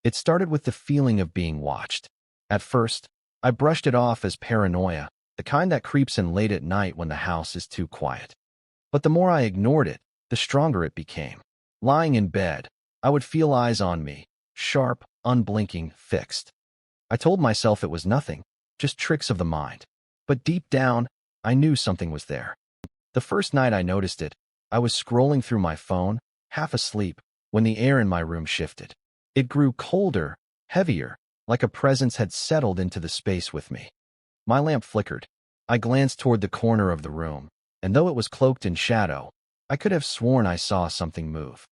It started with the feeling of being watched. At first, I brushed it off as paranoia, the kind that creeps in late at night when the house is too quiet. But the more I ignored it, the stronger it became. Lying in bed, I would feel eyes on me, sharp, unblinking, fixed. I told myself it was nothing, just tricks of the mind. But deep down, I knew something was there. The first night I noticed it, I was scrolling through my phone, half asleep, when the air in my room shifted. It grew colder, heavier, like a presence had settled into the space with me. My lamp flickered. I glanced toward the corner of the room, and though it was cloaked in shadow, I could have sworn I saw something move.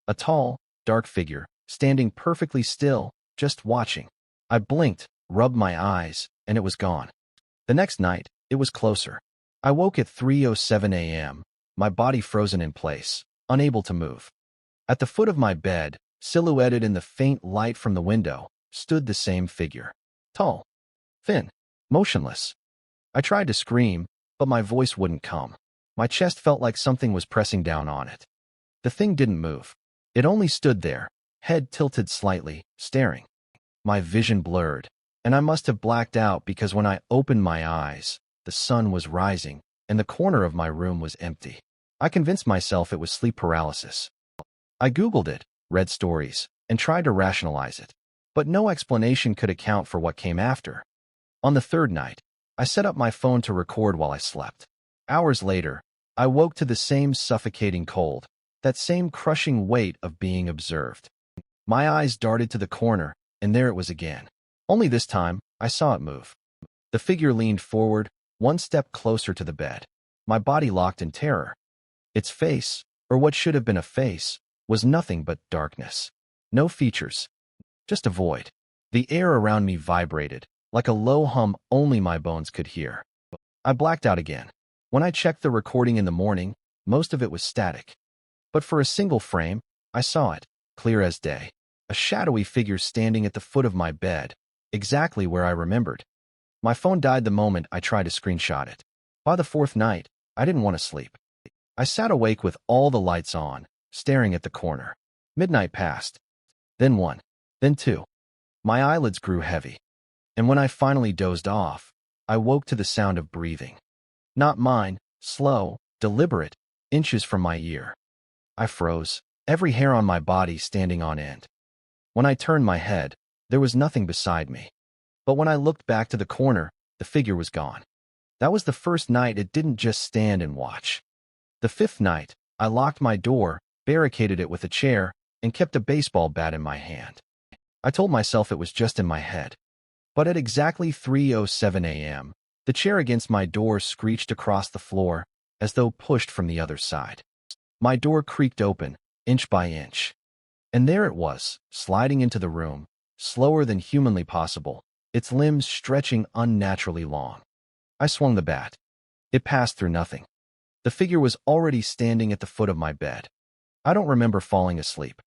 A tall, dark figure, standing perfectly still, just watching. I blinked, rubbed my eyes, and it was gone. The next night, it was closer. I woke at 3:07 a.m., my body frozen in place, unable to move. At the foot of my bed, silhouetted in the faint light from the window, stood the same figure. Tall, thin, motionless. I tried to scream, but my voice wouldn't come. My chest felt like something was pressing down on it. The thing didn't move. It only stood there, head tilted slightly, staring. My vision blurred, and I must have blacked out because when I opened my eyes, the sun was rising, and the corner of my room was empty. I convinced myself it was sleep paralysis. I Googled it, read stories, and tried to rationalize it. But no explanation could account for what came after. On the third night, I set up my phone to record while I slept. Hours later, I woke to the same suffocating cold, that same crushing weight of being observed. My eyes darted to the corner, and there it was again. Only this time, I saw it move. The figure leaned forward, one step closer to the bed. My body locked in terror. Its face, or what should have been a face, was nothing but darkness. No features. Just a void. The air around me vibrated, like a low hum only my bones could hear. I blacked out again. When I checked the recording in the morning, most of it was static. But for a single frame, I saw it, clear as day. A shadowy figure standing at the foot of my bed, exactly where I remembered. My phone died the moment I tried to screenshot it. By the fourth night, I didn't want to sleep. I sat awake with all the lights on, staring at the corner. Midnight passed. Then one. Then two. My eyelids grew heavy. And when I finally dozed off, I woke to the sound of breathing. Not mine, slow, deliberate, inches from my ear. I froze, every hair on my body standing on end. When I turned my head, there was nothing beside me. But when I looked back to the corner, the figure was gone. That was the first night it didn't just stand and watch. The fifth night, I locked my door, barricaded it with a chair, and kept a baseball bat in my hand. I told myself it was just in my head. But at exactly 3:07 a.m., the chair against my door screeched across the floor, as though pushed from the other side. My door creaked open, inch by inch. And there it was, sliding into the room, slower than humanly possible, its limbs stretching unnaturally long. I swung the bat. It passed through nothing. The figure was already standing at the foot of my bed. I don't remember falling asleep.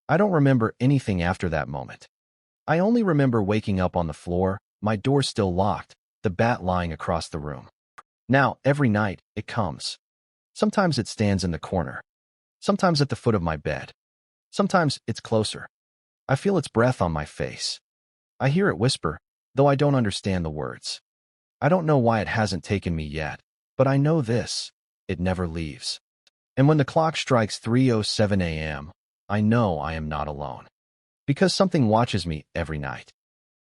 I don't remember anything after that moment. I only remember waking up on the floor, my door still locked, the bat lying across the room. Now, every night, it comes. Sometimes it stands in the corner. Sometimes at the foot of my bed. Sometimes it's closer. I feel its breath on my face. I hear it whisper, though I don't understand the words. I don't know why it hasn't taken me yet, but I know this: it never leaves. And when the clock strikes 3:07 a.m., I know I am not alone. Because something watches me every night.